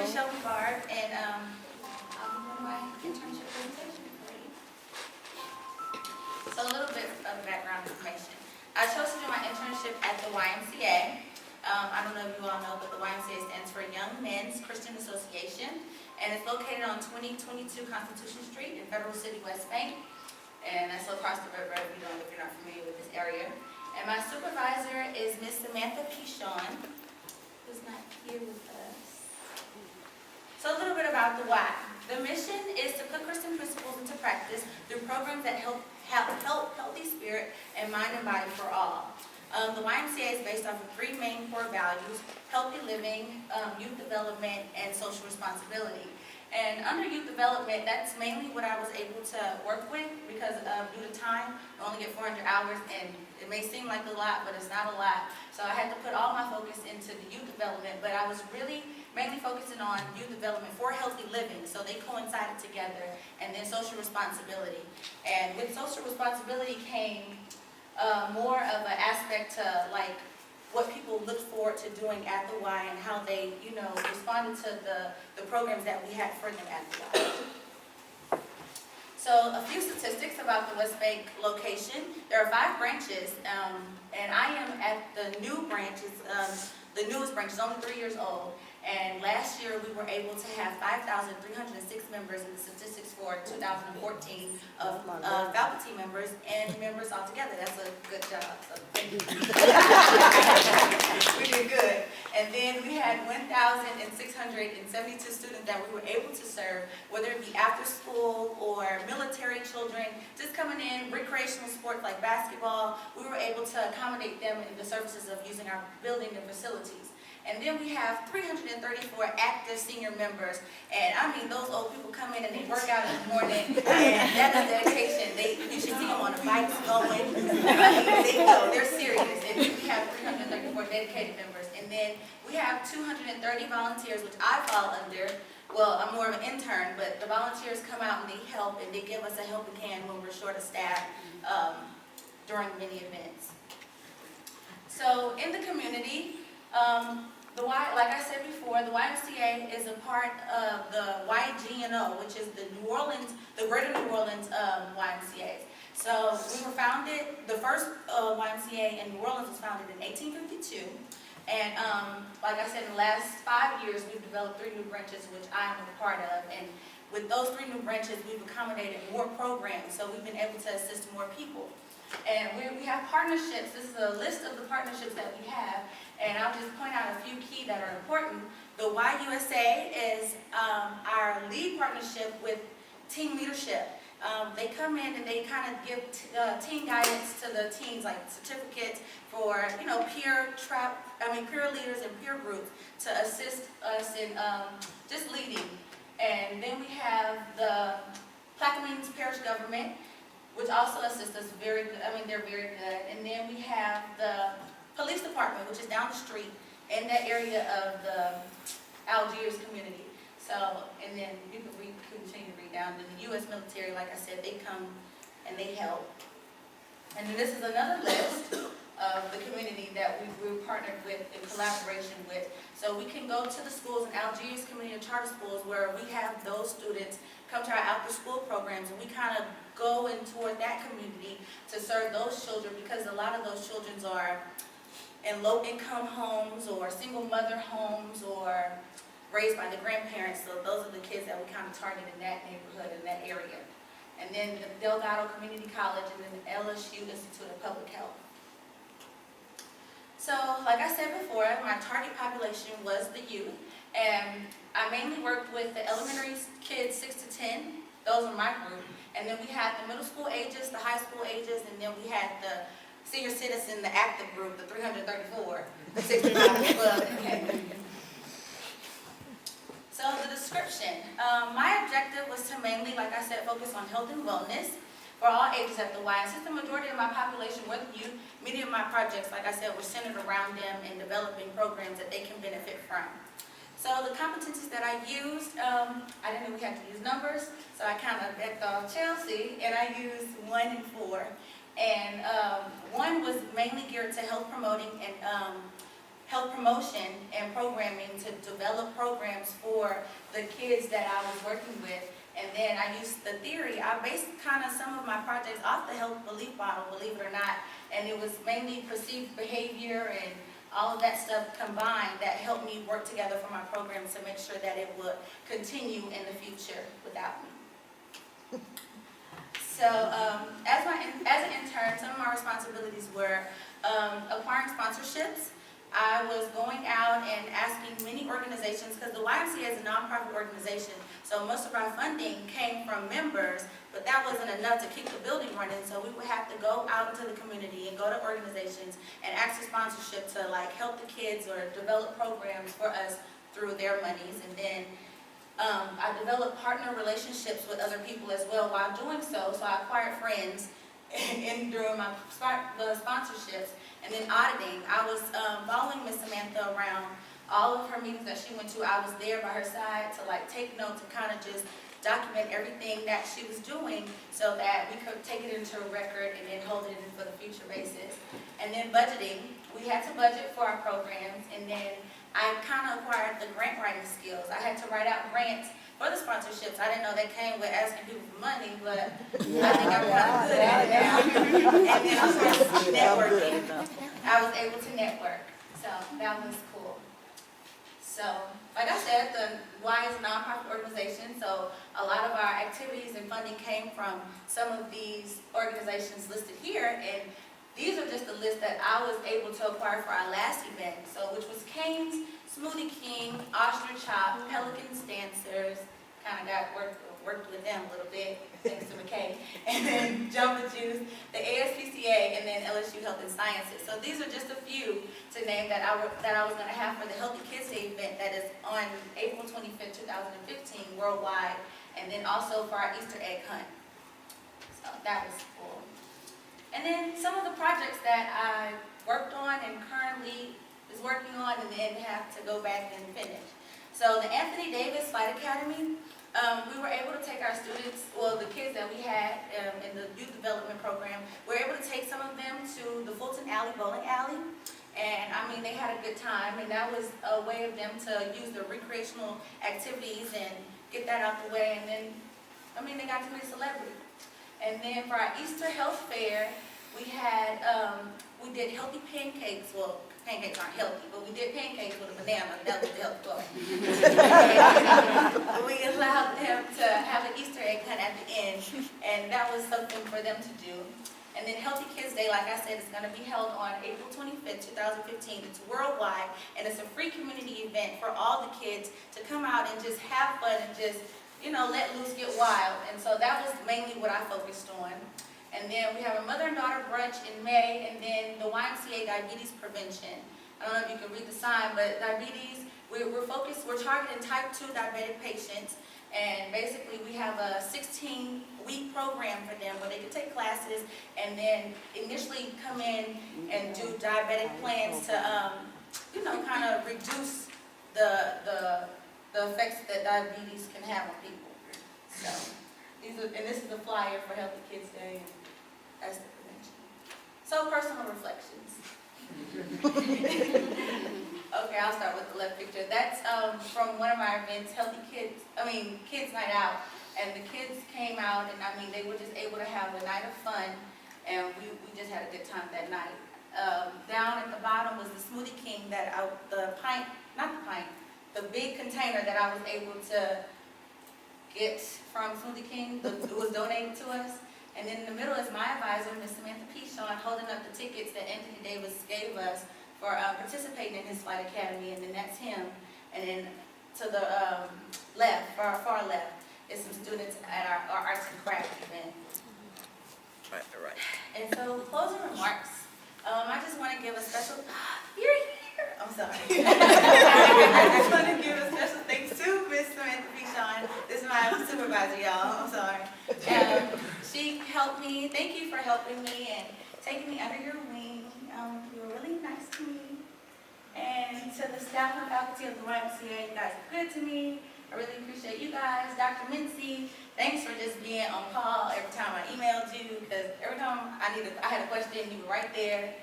is Shelby Bard, and I'll be doing my internship presentation for you. So a little bit of background information. I chose to do my internship at the YMCA. I don't know if you all know, but the YMCA stands for Young Men's Christian Association, and it's located on 2022 Constitution Street in Federal City, West Bank. And that's across the river if you're not familiar with this area. And my supervisor is Miss Samantha Pichon, who's not here with us. So a little bit about the why. The mission is to put Christian principles into practice through programs that help healthy spirit and mind and body for all. The YMCA is based off of three main core values: healthy living, youth development, and social responsibility. And under youth development, that's mainly what I was able to work with because due to time, I only get 400 hours, and it may seem like a lot, but it's not a lot. So I had to put all my focus into the youth development, but I was really mainly focusing on youth development for healthy living, so they coincided together, and then social responsibility. And with social responsibility came more of an aspect to like what people look forward to doing at the Y and how they, responded to the programs that we had for them at the Y. So a few statistics about the West Bank location. There are 5 branches, and I am at the new branch. It's the newest branch. It's only 3 years old. And last year we were able to have 5,306 members in the statistics for 2014 of faculty members and members altogether. That's a good job. So thank you. We did good. And then we had 1,672 students that we were able to serve, whether it be after school or military children, just coming in, recreational sports like basketball. We were able to accommodate them in the services of using our building and facilities. And then we have 334 active senior members. And I mean, those old people come in and they work out in the morning, and that is dedication. You should see them on the bikes going. They go, they're serious. And we have 334 dedicated members. And then we have 230 volunteers, which I fall under. Well, I'm more of an intern, but the volunteers come out and they help, and they give us a helping hand when we're short of staff during many events. So in the community, like I said before, the YMCA is a part of the YGNO, which is the Greater New Orleans YMCA. So we were founded, the first YMCA in New Orleans was founded in 1852. And like I said, in the last 5 years, we've developed 3 new branches, which I am a part of. And with those 3 new branches, we've accommodated more programs, so we've been able to assist more people. And we have partnerships. This is a list of the partnerships that we have, and I'll just point out a few key that are important. The YUSA is our lead partnership with Team Leadership. They come in and they kind of give team guidance to the teams, like certificates for peer leaders and peer groups to assist us in just leading. And then we have the Plaquemines Parish Government, which also assists us very good. I mean, they're very good. And then we have the police department, which is down the street in that area of the Algiers community. So, and then you can continue to read down. And the U.S. military, like I said, they come and they help. And then this is another list of the community that we've partnered with in collaboration with. So we can go to the schools in Algiers community charter schools where we have those students come to our after-school programs, and we kind of go in toward that community to serve those children, because a lot of those children are in low-income homes or single-mother homes or raised by the grandparents. So those are the kids that we kind of target in that neighborhood, in that area. And then the Delgado Community College, and then the LSU Institute of Public Health. So, like I said before, my target population was the youth, and I mainly worked with the elementary kids 6 to 10. Those are my group. And then we had the middle school ages, the high school ages, and then we had the senior citizen, the active group, the 334, 65 club. So the description. My objective was to mainly, like I said, focus on health and wellness for all ages at the Y. And since the majority of my population were the youth, many of my projects, like I said, were centered around them and developing programs that they can benefit from. So the competencies that I used, I didn't know we had to use numbers, so I kind of backed off Chelsea, and I used 1 and 4. And 1 was mainly geared to health promoting and health promotion and programming to develop programs for the kids that I was working with. And then I used the theory. I based kind of some of my projects off the health belief model, believe it or not. And it was mainly perceived behavior and all of that stuff combined that helped me work together for my programs to make sure that it would continue in the future without me. So as an intern, some of my responsibilities were acquiring sponsorships. I was going out and asking many organizations, because the YMCA is a nonprofit organization, so most of our funding came from members, but that wasn't enough to keep the building running, so we would have to go out into the community and go to organizations and ask for sponsorship to like help the kids or develop programs for us through their monies. And then I developed partner relationships with other people as well while doing so I acquired friends during my sponsorships. And then auditing, I was following Miss Samantha around all of her meetings that she went to. I was there by her side to like take notes and kind of just document everything that she was doing so that we could take it into a record and then hold it in for the future basis. And then budgeting, we had to budget for our programs, and then I kind of acquired the grant writing skills. I had to write out grants for the sponsorships. I didn't know they came with asking people for money, but I think I'm kind of good at it now. And then of course, networking. I was able to network, so that was cool. So, like I said, the Y is a nonprofit organization, so a lot of our activities and funding came from some of these organizations listed here, and these are just the list that I was able to acquire for our last event, so which was Cane's, Smoothie King, Oshner Chop, Pelicans Dancers, kind of got worked with them a little bit, thanks to McKay, and then Jumbo Juice, the ASPCA, and then LSU Health and Sciences. So these are just a few to name that I was going to have for the Healthy Kids Day event that is on April 25th, 2015, worldwide, and then also for our Easter egg hunt. So that was cool. And then some of the projects that I worked on and currently is working on and then have to go back and finish. So the Anthony Davis Flight Academy, we were able to take our students, well, the kids that we had in the youth development program, we were able to take some of them to the Fulton Alley Bowling Alley. And I mean, they had a good time, and that was a way of them to use their recreational activities and get that out the way. And then, I mean, they got to meet celebrities. And then for our Easter Health Fair, we had, we did healthy pancakes. Well, pancakes aren't healthy, but we did pancakes with a banana. That was the health club. We allowed them to have an Easter egg hunt at the end, and that was something for them to do. And then Healthy Kids Day, like I said, is going to be held on April 25th, 2015. It's worldwide, and it's a free community event for all the kids to come out and just have fun and just, you know, let loose, get wild. And so that was mainly what I focused on. And then we have a mother and daughter brunch in May, and then the YMCA diabetes prevention. I don't know if you can read the sign, but diabetes, we're targeting type 2 diabetic patients. And basically we have a 16-week program for them where they can take classes and then initially come in and do diabetic plans to, you know, kind of reduce the effects that diabetes can have on people. So, and this is the flyer for Healthy Kids Day. That's the prevention. So, personal reflections. Okay, I'll start with the left picture. That's from one of our events, Kids Night Out. And the kids came out, and I mean, they were just able to have a night of fun, and we just had a good time that night. Down at the bottom was the Smoothie King the big container that I was able to get from Smoothie King. It was donated to us. And then in the middle is my advisor, Ms. Samantha Pichon, holding up the tickets that Anthony Davis gave us for participating in his flight academy, and then that's him. And then to the left, far left, is some students at our arts and crafts event. Right. And so, closing remarks. I just want to give a special, you're here. I'm sorry. I just want to give a special thanks to Ms. Samantha Pichon. This is my supervisor, y'all. I'm sorry. She helped me. Thank you for helping me and taking me under your wing. You were really nice to me. And to the staff and faculty of the YMCA, you guys are good to me. I really appreciate you guys. Dr. Mincy, thanks for just being on call every time I emailed you, because every time I had a question, you were right there.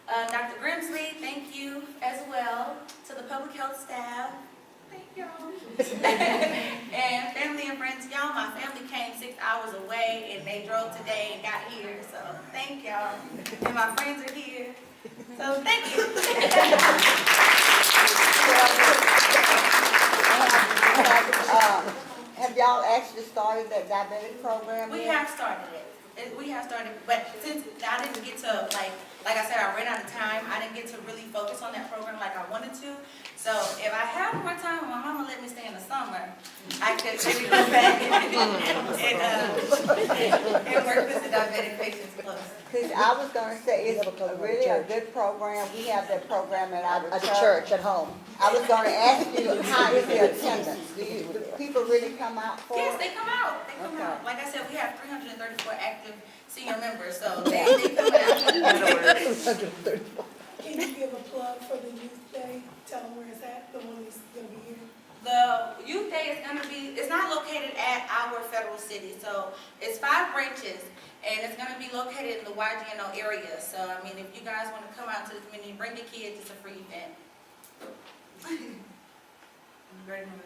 Dr. Grimsley, thank you as well. To the public health staff, thank y'all. And family and friends, y'all, my family came 6 hours away and they drove today and got here, so thank y'all. And my friends are here, so thank you. Have y'all actually started that diabetic program We yet? have started it. We have started, but since I didn't get to, like I said, I ran out of time. I didn't get to really focus on that program like I wanted to. So if I have more time, and my mama let me stay in the summer, I could maybe go back and work with the diabetic patients close. Cause I was gonna say, it's really a good program. We have that program at our At the church, at home. I was gonna ask you, how is the attendance? Do people really come out for Yes, it? they come out. They come Okay. out. Like I said, we have 334 active senior members, so they come out. Can you give a plug for the youth day? Tell them where it's at, the one that's gonna be here. The youth day is gonna be, it's not located at our federal city, so it's 5 branches, and it's gonna be located in the YGNO area. So, I mean, if you guys wanna come out to the community, bring the kids, it's a free event. I'm ready to move.